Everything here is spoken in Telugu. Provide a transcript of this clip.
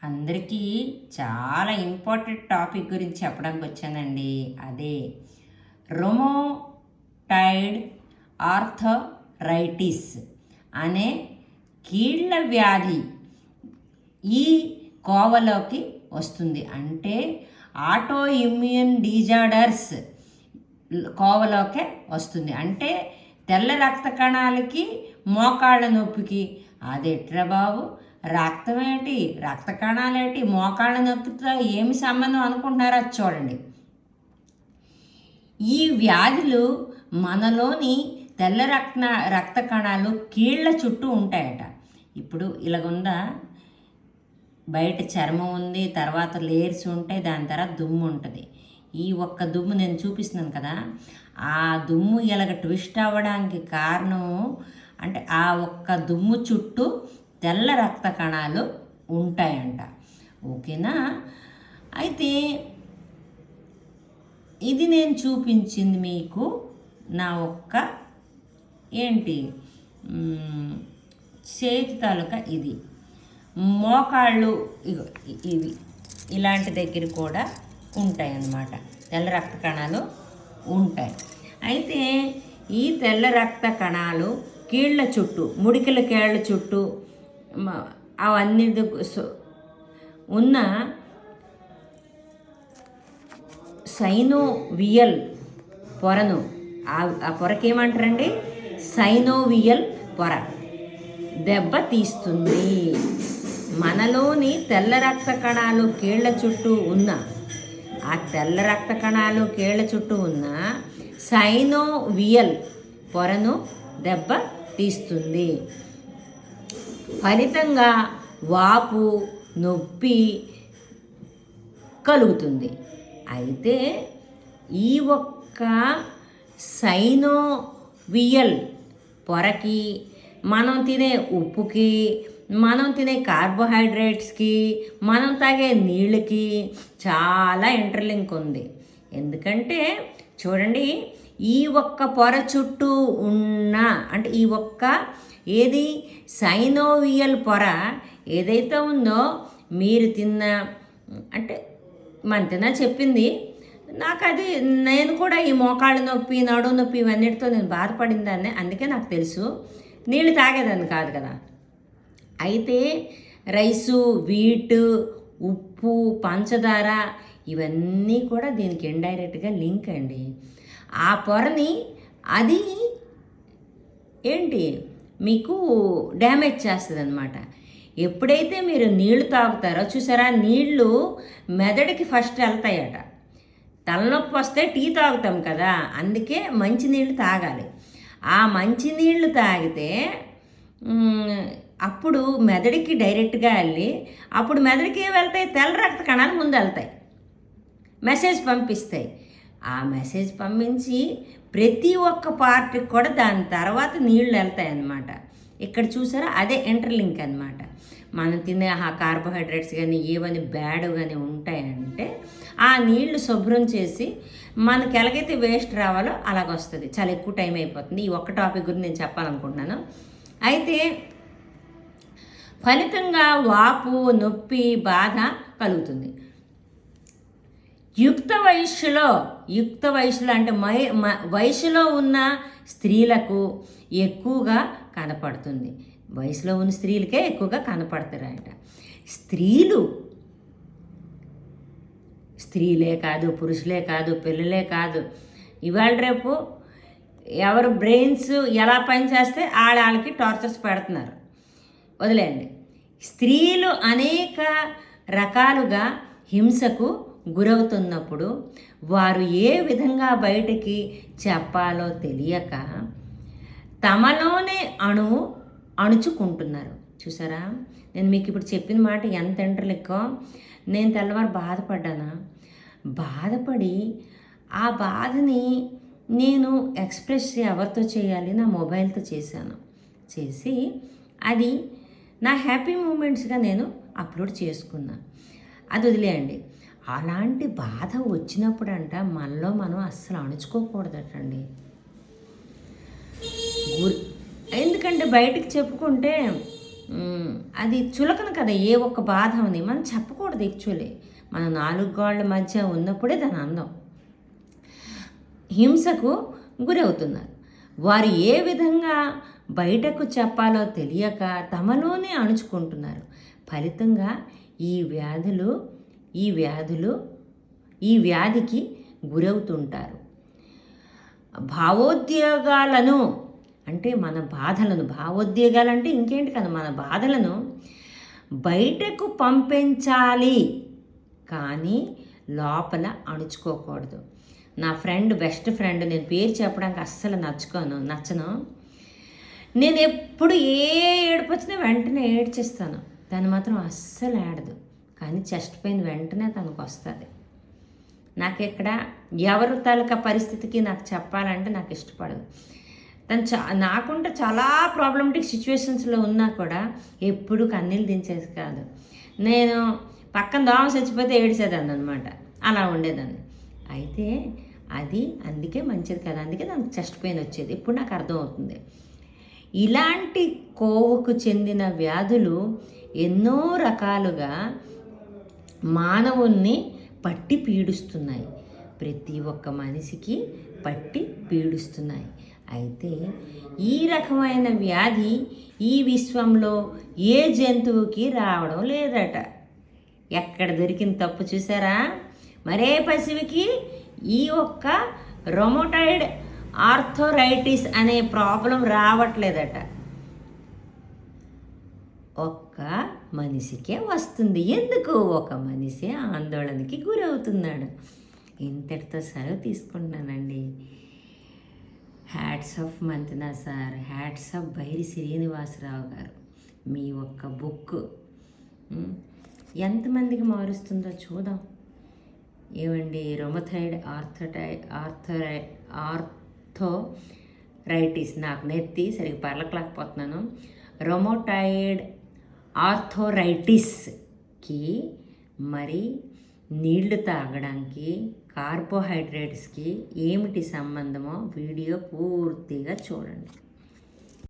అందరికీ చాలా ఇంపార్టెంట్ టాపిక్ గురించి చెప్పడానికి వచ్చానండి. అదే రొమోటైడ్ ఆర్థరైటిస్ అనే కీళ్ళ వ్యాధి ఈ కోవలోకి వస్తుంది. అంటే ఆటో ఇమ్యూన్ డిజార్డర్స్ కోవలోకే వస్తుంది. అంటే తెల్ల రక్త కణాలకి మోకాళ్ళ నొప్పికి అదెట్రా బాబు, రక్తం ఏంటి, రక్త కణాలేంటి, మోకాళ్ళ నొప్పితో ఏమి సంబంధం అనుకుంటున్నారో అది చూడండి. ఈ వ్యాధులు మనలోని తెల్ల రక్త కణాలు కీళ్ళ చుట్టూ ఉంటాయట. ఇప్పుడు ఇలాగుందా, బయట చర్మం ఉంది, తర్వాత లేయర్స్ ఉంటాయి, దాని తర్వాత దుమ్ము ఉంటుంది. ఈ ఒక్క దుమ్ము నేను చూపిస్తున్నాను కదా, ఆ దుమ్ము ఇలాగ ట్విస్ట్ అవ్వడానికి కారణం అంటే ఆ ఒక్క దుమ్ము చుట్టూ తెల్ల రక్త కణాలు ఉంటాయంట. ఓకేనా? అయితే ఇది నేను చూపించింది మీకు నా ఒక్క ఏంటి చేతి తాలూకా ఇది మోకాళ్ళు ఇవి ఇలాంటి దగ్గర కూడా ఉంటాయి అన్నమాట, తెల్ల రక్త కణాలు ఉంటాయి. అయితే ఈ తెల్ల రక్త కణాలు కీళ్ళ చుట్టూ, ముడికిల కీళ్ళ చుట్టూ అవన్నీ ఉన్న సైనోవియల్ పొరను, ఆ పొరకి ఏమంటారండి, సైనోవియల్ పొర దెబ్బ తీస్తుంది. మనలోని తెల్ల రక్త కణాలు కీళ్ళ చుట్టూ ఉన్న, ఆ తెల్ల రక్త కణాలు కీళ్ళ చుట్టూ ఉన్న సైనోవియల్ పొరను దెబ్బ తీస్తుంది. ఫలితంగా వాపు, నొప్పి కలుగుతుంది. అయితే ఈ ఒక్క సైనోవియల్ పొరకి మనం తినే ఉప్పుకి, మనం తినే కార్బోహైడ్రేట్స్కి, మనం తాగే నీళ్ళకి చాలా ఇంటర్లింక్ ఉంది. ఎందుకంటే చూడండి, ఈ ఒక్క పొర చుట్టూ ఉన్న, అంటే ఈ ఒక్క ఏది సైనోవియల్ పొర ఏదైతే ఉందో, మీరు తిన్న అంటే మంతెనా చెప్పింది నాకు, అది నేను కూడా ఈ మోకాళ్ళ నొప్పి, నడుము నొప్పి ఇవన్నిటితో నేను బాధపడిందాన్ని, అందుకే నాకు తెలుసు. నీళ్ళు తాగేదాన్ని కాదు కదా. అయితే రైసు, వీట్, ఉప్పు, పంచదార ఇవన్నీ కూడా దీనికి ఇండైరెక్ట్గా లింక్ అండి. ఆ పొరని అది ఏంటి మీకు డ్యామేజ్ చేస్తుంది అన్నమాట. ఎప్పుడైతే మీరు నీళ్లు తాగుతారో చూసారా, నీళ్లు మెదడుకి ఫస్ట్ వెళ్తాయట. తలనొప్పి వస్తే టీ తాగుతాం కదా, అందుకే మంచినీళ్ళు తాగాలి. ఆ మంచినీళ్ళు తాగితే అప్పుడు మెదడుకి డైరెక్ట్గా వెళ్ళి, అప్పుడు మెదడుకి ఏం వెళ్తాయి, తెల్ల రక్త కణాలు ముందు వెళ్తాయి, మెసేజ్ పంపిస్తాయి. ఆ మెసేజ్ పంపించి ప్రతి ఒక్క పార్ట్కి కూడా దాని తర్వాత నీళ్ళు వెళ్తాయి అన్నమాట. ఇక్కడ చూసారా, అదే ఇంటర్లింక్ అన్నమాట. మనం తినే ఆ కార్బోహైడ్రేట్స్ కానీ ఏవని బ్యాడ్ కానీ ఉంటాయంటే ఆ నీళ్లు శుభ్రం చేసి మనకి ఎలాగైతే వేస్ట్ రావాలో అలాగొస్తుంది. చాలా ఎక్కువ టైం అయిపోతుంది. ఈ ఒక్క టాపిక్ గురించి నేను చెప్పాలనుకుంటున్నాను. అయితే ఫలితంగా వాపు, నొప్పి, బాధ కలుగుతుంది. యుక్త వయస్సులో అంటే వయసులో ఉన్న స్త్రీలకు ఎక్కువగా కనపడుతుంది. వయసులో ఉన్న స్త్రీలకే ఎక్కువగా కనపడతారట. స్త్రీలే కాదు, పురుషులే కాదు, పిల్లలే కాదు, ఇవాళ రేపు ఎవరు బ్రెయిన్స్ ఎలా పనిచేస్తే వాళ్ళకి టార్చర్స్ పెడుతున్నారు. వదిలేయండి. స్త్రీలు అనేక రకాలుగా హింసకు గురవుతున్నప్పుడు వారు ఏ విధంగా బయటికి చెప్పాలో తెలియక తమలోనే అణుచుకుంటున్నారు. చూసారా, నేను మీకు ఇప్పుడు చెప్పిన మాట ఎంత ఇంటర్లిక్కో. నేను తెల్లవారు బాధపడి ఆ బాధని నేను ఎక్స్ప్రెస్ ఎవరితో చేయాలి, నా మొబైల్తో చేసి అది నా హ్యాపీ మూమెంట్స్గా నేను అప్లోడ్ చేసుకున్నా. అది వదిలేయండి. అలాంటి బాధ వచ్చినప్పుడంట మనలో మనం అస్సలు అణుచుకోకూడదటండి. ఎందుకంటే బయటికి చెప్పుకుంటే అది చులకన కదా, ఏ ఒక్క బాధ ఉంది మనం చెప్పకూడదు. యాక్చువల్లీ మన 4 గోళ్ల మధ్య ఉన్నప్పుడే దాని అందం. హింసకు గురవుతున్నారు. వారు ఏ విధంగా బయటకు చెప్పాలో తెలియక తమలోనే అణుచుకుంటున్నారు. ఫలితంగా ఈ వ్యాధికి గురవుతుంటారు. భావోద్వేగాలను అంటే మన బాధలను, భావోద్వేగాలంటే ఇంకేంటి కదా, మన బాధలను బయటకు పంపించాలి కానీ లోపల అణుచుకోకూడదు. నా బెస్ట్ ఫ్రెండ్, నేను పేరు చెప్పడానికి అస్సలు నచ్చను. నేను ఎప్పుడు ఏ ఏడుపు వచ్చినా వెంటనే ఏడ్చేస్తాను. తను మాత్రం అస్సలు ఏడదు, కానీ చెస్ట్ పెయిన్ వెంటనే తనకు వస్తుంది. నాకు ఇక్కడ ఎవరు తాలూకా పరిస్థితికి నాకు చెప్పాలంటే నాకు ఇష్టపడదు. తను నాకుంటే చాలా ప్రాబ్లమాటిక్ సిచ్యువేషన్స్లో ఉన్నా కూడా ఎప్పుడు కన్నీళ్ళు దించేది కాదు. నేను పక్కన దోమ చచ్చిపోతే ఏడిసేదాన్ని అనమాట, అలా ఉండేదాన్ని. అయితే అది అందుకే మంచిది కదా, అందుకే నాకు చెస్ట్ పెయిన్ వచ్చేది. ఇప్పుడు నాకు అర్థమవుతుంది. ఇలాంటి కోవకు చెందిన వ్యాధులు ఎన్నో రకాలుగా మానవుల్ని పట్టి పీడిస్తున్నాయి. ప్రతి ఒక్క మనిషికి పట్టి పీడిస్తున్నాయి. అయితే ఈ రకమైన వ్యాధి ఈ విశ్వంలో ఏ జంతువుకి రావడం లేదట. ఎక్కడ దొరికిన తప్పు చూసారా? మరే పశువుకి ఈ ఒక్క రొమటాయిడ్ ఆర్థరైటిస్ అనే ప్రాబ్లం రావట్లేదట. ఒక్క మనిషికే వస్తుంది. ఎందుకు? ఒక మనిషి ఆందోళనకి గురవుతున్నాడు. ఇంతటితో సెలవు తీసుకుంటున్నానండి. Hats off Mantena sir, hats off Bairi Srinivasarao గారు. మీ ఒక్క బుక్ ఎంతమందికి మారుస్తుందో చూద్దాం. ఏమండి, రొమథైడ్ ఆర్థరైటిస్, నాకు నెత్తి సరిగ్గా పర్లకలేకపోతున్నాను. రొమటాయిడ్ ఆర్థరైటిస్కి మరి నీళ్లు తాగడానికి కార్బోహైడ్రేట్స్కి ఏమిటి సంబంధమో వీడియో పూర్తిగా చూడండి.